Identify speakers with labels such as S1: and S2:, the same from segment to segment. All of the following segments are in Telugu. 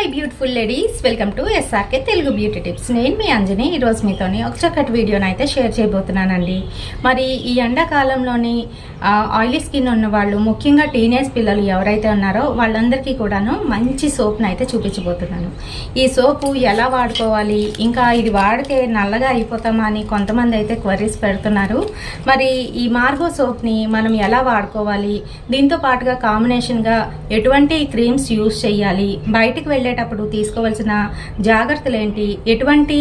S1: Hi beautiful ladies, welcome to SRK Telugu beauty tips. నేను మీ అంజని. ఈరోజు మీతోని ఒక చక్కటి వీడియోని అయితే షేర్ చేయబోతున్నానండి. మరి ఈ ఎండాకాలంలోని ఆయిలీ స్కిన్ ఉన్న వాళ్ళు, ముఖ్యంగా టీనేజ్ పిల్లలు ఎవరైతే ఉన్నారో వాళ్ళందరికీ కూడాను మంచి సోప్ని అయితే చూపించబోతున్నాను. ఈ సోపు ఎలా వాడుకోవాలి, ఇంకా ఇది వాడితే నల్లగా అయిపోతామా అని కొంతమంది అయితే క్వరీస్ పెడుతున్నారు. మరి ఈ మార్గో సోప్ని మనం ఎలా వాడుకోవాలి, దీంతో పాటుగా కాంబినేషన్గా ఎటువంటి క్రీమ్స్ యూస్ చేయాలి, బయటికి వెళ్ళేటప్పుడు తీసుకోవాల్సిన జాగ్రత్తలు ఏంటి, ఎటువంటి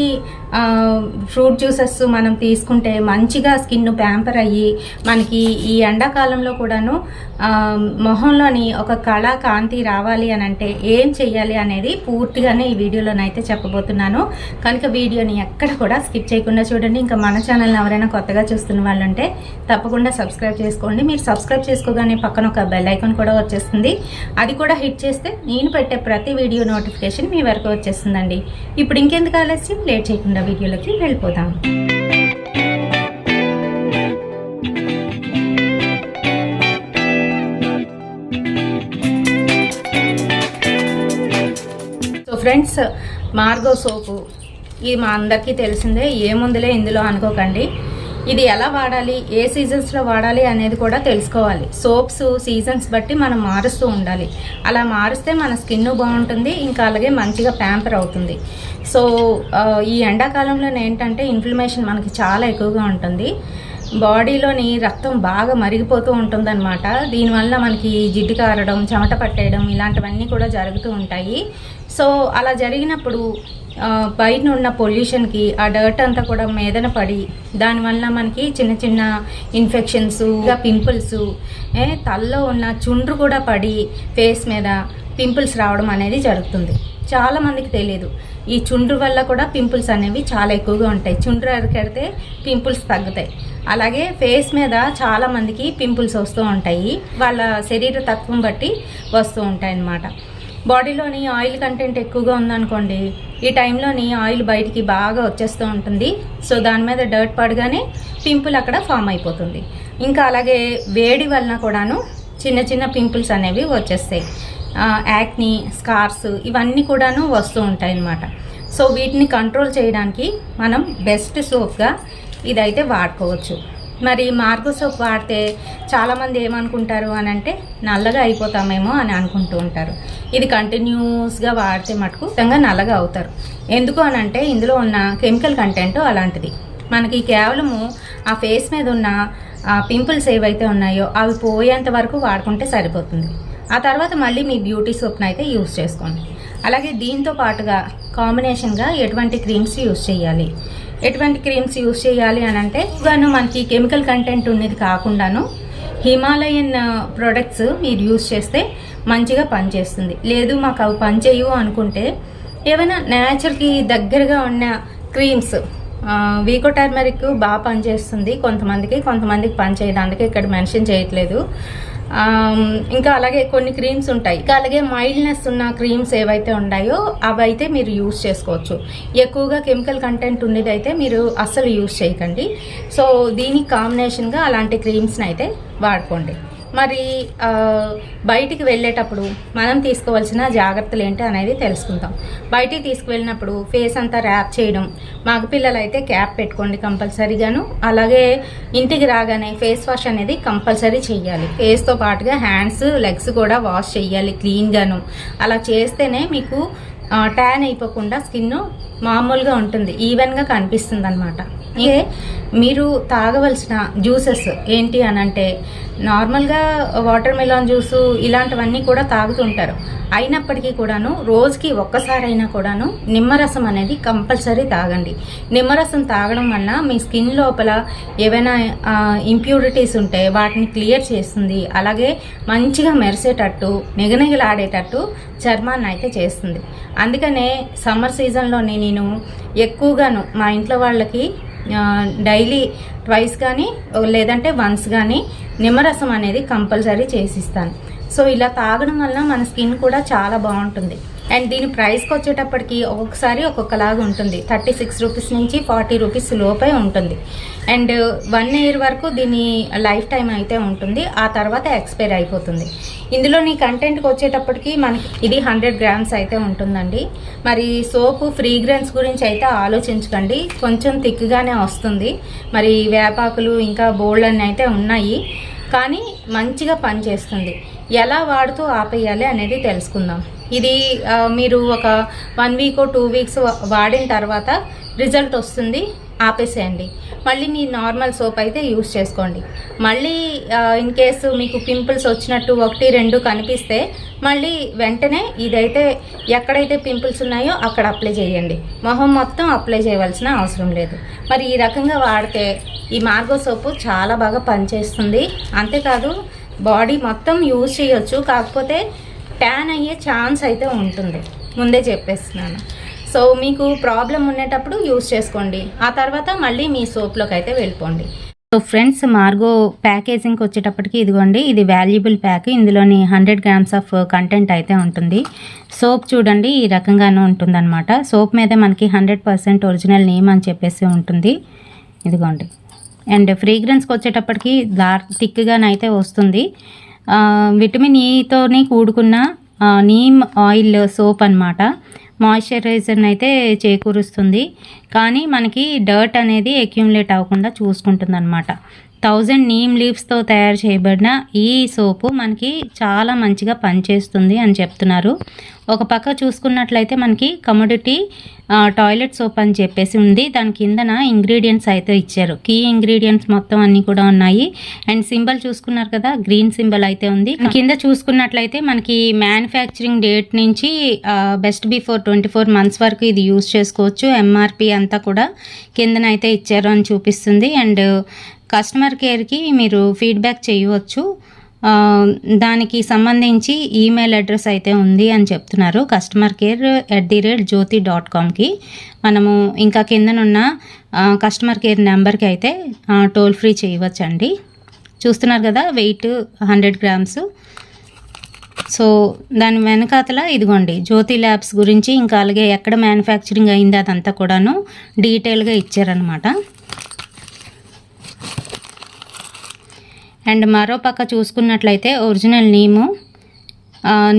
S1: ఫ్రూట్ జ్యూసెస్ మనం తీసుకుంటే మంచిగా స్కిన్ ప్యాంపర్ అయ్యి మనకి ఈ ఎండాకాలంలో కూడాను మొహంలోని ఒక కళ కాంతి రావాలి అని అంటే ఏం చెయ్యాలి అనేది పూర్తిగానే ఈ వీడియోలోనైతే చెప్పబోతున్నాను. కనుక వీడియోని ఎక్కడ కూడా స్కిప్ చేయకుండా చూడండి. ఇంకా మన ఛానల్ని ఎవరైనా కొత్తగా చూస్తున్న వాళ్ళు ఉంటే తప్పకుండా సబ్స్క్రైబ్ చేసుకోండి. మీరు సబ్స్క్రైబ్ చేసుకోగానే పక్కన ఒక బెల్ ఐకాన్ కూడా వచ్చేస్తుంది. అది కూడా హిట్ చేస్తే నేను పెట్టే ప్రతి వీడియో నోటిఫికేషన్ మీ వరకు వచ్చేస్తుందండి. ఇప్పుడు ఇంకెందుకు ఆలస్యం, లేట్ చేయకుండా వీడియోలోకి వెళ్ళిపోదాం. సో ఫ్రెండ్స్, మార్గో సోపు ఇది మా అందరికీ తెలిసిందే, ఏముందిలే ఇందులో అనుకోకండి. ఇది ఎలా వాడాలి, ఏ సీజన్స్లో వాడాలి అనేది కూడా తెలుసుకోవాలి. సోప్స్ సీజన్స్ బట్టి మనం మారుస్తూ ఉండాలి. అలా మారిస్తే మన స్కిన్ బాగుంటుంది, ఇంకా అలాగే మంచిగా ప్యాంపర్ అవుతుంది. సో ఈ ఎండాకాలంలో ఏంటంటే ఇన్ఫ్లమేషన్ మనకి చాలా ఎక్కువగా ఉంటుంది. బాడీలోని రక్తం బాగా మరిగిపోతూ ఉంటుందన్నమాట. దీనివల్ల మనకి జిడ్డు కారడం, చెమట పట్టేయడం ఇలాంటివన్నీ కూడా జరుగుతూ ఉంటాయి. సో అలా జరిగినప్పుడు బయట ఉన్న పొల్యూషన్కి ఆ డర్ట్ అంతా కూడా మీదన పడి దానివల్ల మనకి చిన్న చిన్న ఇన్ఫెక్షన్స్, పింపుల్స్, తలలో ఉన్న చుండ్రు కూడా పడి ఫేస్ మీద పింపుల్స్ రావడం అనేది జరుగుతుంది. చాలామందికి తెలియదు, ఈ చుండ్రు వల్ల కూడా పింపుల్స్ అనేవి చాలా ఎక్కువగా ఉంటాయి. చుండ్రు అరికెడితే పింపుల్స్ తగ్గుతాయి. అలాగే ఫేస్ మీద చాలామందికి పింపుల్స్ వస్తూ ఉంటాయి, వాళ్ళ శరీర తత్వం బట్టి వస్తూ ఉంటాయి అన్నమాట. బాడీలోని ఆయిల్ కంటెంట్ ఎక్కువగా ఉందనుకోండి, ఈ టైంలోని ఆయిల్ బయటికి బాగా వచ్చేస్తూ ఉంటుంది. సో దాని మీద డర్ట్ పడగానే పింపుల్ అక్కడ ఫామ్ అయిపోతుంది. ఇంకా అలాగే వేడి వలన కూడాను చిన్న చిన్న పింపుల్స్ అనేవి వచ్చేస్తాయి. యాక్ని, స్కార్స్ ఇవన్నీ కూడాను వస్తూ ఉంటాయి అన్నమాట. సో వీటిని కంట్రోల్ చేయడానికి మనం బెస్ట్ సోప్గా ఇదైతే వాడుకోవచ్చు. మరి మార్గో సోప్ వాడితే చాలామంది ఏమనుకుంటారు అని అంటే నల్లగా అయిపోతామేమో అని అనుకుంటూ ఉంటారు. ఇది కంటిన్యూస్గా వాడితే మటుకు ఖచ్చితంగా నల్లగా అవుతారు. ఎందుకు అని అంటే ఇందులో ఉన్న కెమికల్ కంటెంట్ అలాంటిది. మనకి కేవలము ఆ ఫేస్ మీద ఉన్న పింపుల్స్ ఏవైతే ఉన్నాయో అవి పోయేంత వరకు వాడుకుంటే సరిపోతుంది. ఆ తర్వాత మళ్ళీ మీ బ్యూటీ సోప్ని అయితే యూస్ చేసుకోండి. అలాగే దీంతో పాటుగా కాంబినేషన్గా ఎటువంటి క్రీమ్స్ యూస్ చేయాలి, ఎటువంటి క్రీమ్స్ యూస్ చేయాలి అని అంటే గాను మనకి కెమికల్ కంటెంట్ ఉన్నది కాకుండాను హిమాలయన్ ప్రోడక్ట్స్ మీరు యూస్ చేస్తే మంచిగా పనిచేస్తుంది. లేదు మాకు అవి పనిచేయవు అనుకుంటే ఏమైనా నేచర్కి దగ్గరగా ఉన్న క్రీమ్స్, వీకో టర్మరిక్ బాగా పనిచేస్తుంది కొంతమందికి పనిచేయదు, అందుకే ఇక్కడ మెన్షన్ చేయట్లేదు. ఇంకా అలాగే కొన్ని క్రీమ్స్ ఉంటాయి. ఇంకా అలాగే మైల్డ్నెస్ ఉన్న క్రీమ్స్ ఏవైతే ఉన్నాయో అవైతే మీరు యూస్ చేసుకోవచ్చు. ఎక్కువగా కెమికల్ కంటెంట్ ఉన్నది అయితే మీరు అస్సలు యూస్ చేయకండి. సో దీనికి కాంబినేషన్గా అలాంటి క్రీమ్స్ని అయితే వాడుకోండి. మరి బయటికి వెళ్ళేటప్పుడు మనం తీసుకోవాల్సిన జాగ్రత్తలు ఏంటి అనేది తెలుసుకుందాం. బయటికి తీసుకువెళ్ళినప్పుడు ఫేస్ అంతా ర్యాప్ చేయడం, మగపిల్లలు అయితే క్యాప్ పెట్టుకోండి కంపల్సరీగాను. అలాగే ఇంటికి రాగానే ఫేస్ వాష్ అనేది కంపల్సరీ చేయాలి. ఫేస్తో పాటుగా హ్యాండ్స్, లెగ్స్ కూడా వాష్ చేయాలి క్లీన్గాను. అలా చేస్తేనే మీకు ట్యాన్ అయిపోకుండా స్కిన్ మామూలుగా ఉంటుంది, ఈవెన్గా కనిపిస్తుంది అనమాట. ఇదే మీరు తాగవలసిన జ్యూసెస్ ఏంటి అని అంటే నార్మల్గా వాటర్ మెలాన్ జ్యూసు ఇలాంటివన్నీ కూడా తాగుతుంటారు. అయినప్పటికీ కూడాను రోజుకి ఒక్కసారైనా కూడాను నిమ్మరసం అనేది కంపల్సరీ తాగండి. నిమ్మరసం తాగడం వల్ల మీ స్కిన్ లోపల ఏవైనా ఇంప్యూరిటీస్ ఉంటే వాటిని క్లియర్ చేస్తుంది. అలాగే మంచిగా మెరిసేటట్టు, నిగనిగలాడేటట్టు చర్మాన్ని అయితే చేస్తుంది. అందుకనే సమ్మర్ సీజన్లోనే నేను ఎక్కువగాను మా ఇంట్లో వాళ్ళకి డైలీ ట్వైస్ కానీ లేదంటే వన్స్ కానీ నిమ్మరసం అనేది కంపల్సరీ చేసిస్తాను. సో ఇలా తాగడం వల్ల మన స్కిన్ కూడా చాలా బాగుంటుంది. అండ్ దీని ప్రైస్కి వచ్చేటప్పటికి ఒక్కొక్కసారి ఒక్కొక్కలాగా ఉంటుంది. 36 రూపీస్ నుంచి 40 రూపీస్ లోపే ఉంటుంది. అండ్ 1 ఇయర్ వరకు దీని లైఫ్ టైం అయితే ఉంటుంది, ఆ తర్వాత ఎక్స్పైర్ అయిపోతుంది. ఇందులోని కంటెంట్కి వచ్చేటప్పటికి మనకి ఇది 100 గ్రామ్స్ అయితే ఉంటుందండి. మరి సోపు ఫ్రీగ్రెన్స్ గురించి అయితే ఆలోచించకండి, కొంచెం థిక్గానే వస్తుంది. మరి వేపాకులు ఇంకా బోల్డ్ అని అయితే ఉన్నాయి, కానీ మంచిగా పనిచేస్తుంది. ఎలా వాడుతూ ఆపేయాలి అనేది తెలుసుకుందాం. ఇది మీరు ఒక 1 వీక్ 2 వీక్స్ వాడిన తర్వాత రిజల్ట్ వస్తుంది, ఆపేసేయండి. మళ్ళీ మీ నార్మల్ సోప్ అయితే యూస్ చేసుకోండి. మళ్ళీ ఇన్ కేసు మీకు పింపుల్స్ వచ్చినట్టు 1, 2 కనిపిస్తే మళ్ళీ వెంటనే ఇదైతే ఎక్కడైతే పింపుల్స్ ఉన్నాయో అక్కడ అప్లై చేయండి. మొహం మొత్తం అప్లై చేయవలసిన అవసరం లేదు. మరి ఈ రకంగా వాడితే ఈ మార్గో సోపు చాలా బాగా పనిచేస్తుంది. అంతేకాదు బాడీ మొత్తం యూజ్ చేయొచ్చు, కాకపోతే ట్యాన్ అయ్యే ఛాన్స్ అయితే ఉంటుంది, ముందే చెప్పేస్తున్నాను. సో మీకు ప్రాబ్లం ఉండేటప్పుడు యూజ్ చేసుకోండి, ఆ తర్వాత మళ్ళీ మీ సోప్లోకి అయితే వెళ్ళిపోండి. సో ఫ్రెండ్స్, మార్గో ప్యాకేజింగ్కి వచ్చేటప్పటికి ఇదిగోండి, ఇది వాల్యుబుల్ ప్యాక్. ఇందులోని 100 గ్రామ్స్ ఆఫ్ కంటెంట్ అయితే ఉంటుంది. సోప్ చూడండి ఈ రకంగానే ఉంటుందన్నమాట. సోప్ మీద మనకి 100% ఒరిజినల్ నేమ్ అని చెప్పేసి ఉంటుంది. ఇదిగోండి. అండ్ ఫ్రేగ్రెన్స్కి వచ్చేటప్పటికి థిక్గానైతే వస్తుంది. విటమిన్ ఈతోని కూడుకున్న నీమ్ ఆయిల్ సోప్ అన్నమాట. మాయిశ్చరైజర్ని అయితే చేకూరుస్తుంది, కానీ మనకి డర్ట్ అనేది అక్యూములేట్ అవ్వకుండా చూసుకుంటుంది అనమాట. 1000 నీమ్ లీవ్స్తో తయారు చేయబడిన ఈ సోపు మనకి చాలా మంచిగా పనిచేస్తుంది అని చెప్తున్నారు. ఒక పక్క చూసుకున్నట్లయితే మనకి కమోడిటీ టాయిలెట్ సోప్ అని చెప్పేసి ఉంది. దాని కిందన ఇంగ్రీడియంట్స్ అయితే ఇచ్చారు. కీ ఇంగ్రీడియంట్స్ మొత్తం అన్నీ కూడా ఉన్నాయి. అండ్ సింబల్ చూసుకున్నారు కదా, గ్రీన్ సింబల్ అయితే ఉంది. కింద చూసుకున్నట్లయితే మనకి మ్యానుఫ్యాక్చరింగ్ డేట్ నుంచి బెస్ట్ బిఫోర్ 24 months వరకు ఇది యూజ్ చేసుకోవచ్చు. ఎంఆర్పి అంతా కూడా కిందనైతే ఇచ్చారు అని చూపిస్తుంది. అండ్ కస్టమర్ కేర్కి మీరు ఫీడ్బ్యాక్ చేయవచ్చు. దానికి సంబంధించి ఈమెయిల్ అడ్రస్ అయితే ఉంది అని చెప్తున్నారు, customercare@jyoti.comకి. మనము ఇంకా కిందనున్న కస్టమర్ కేర్ నెంబర్కి అయితే టోల్ ఫ్రీ చేయవచ్చండి. చూస్తున్నారు కదా, వెయిట్ 100 గ్రామ్స్. సో దాని వెనకాతల ఇదిగోండి జ్యోతి ల్యాబ్స్ గురించి, ఇంకా అలాగే ఎక్కడ మ్యానుఫ్యాక్చరింగ్ అయింది అదంతా కూడాను డీటెయిల్గా ఇచ్చారనమాట. అండ్ మరో పక్క చూసుకున్నట్లయితే ఒరిజినల్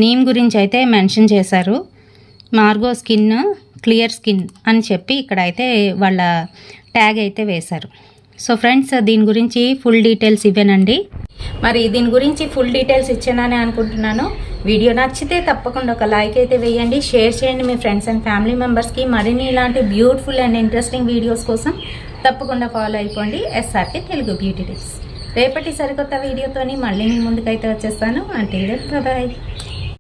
S1: నీమ్ గురించి అయితే మెన్షన్ చేశారు. మార్గో స్కిన్ క్లియర్ స్కిన్ అని చెప్పి ఇక్కడ అయితే వాళ్ళ ట్యాగ్ అయితే వేశారు. సో ఫ్రెండ్స్, దీని గురించి ఫుల్ డీటెయిల్స్ ఇవేనండి. మరి దీని గురించి ఫుల్ డీటెయిల్స్ ఇచ్చానని అనుకుంటున్నాను. వీడియో నచ్చితే తప్పకుండా ఒక లైక్ అయితే వేయండి, షేర్ చేయండి మీ ఫ్రెండ్స్ అండ్ ఫ్యామిలీ మెంబర్స్కి. మరిన్ని ఇలాంటి బ్యూటిఫుల్ అండ్ ఇంట్రెస్టింగ్ వీడియోస్ కోసం తప్పకుండా ఫాలో అయిపోండి SRK తెలుగు బ్యూటీ టిప్స్. రేపటి సరికొత్త వీడియోతోని మళ్ళీ మీ ముందుకైతే వచ్చేస్తాను. అంటే బాయ్.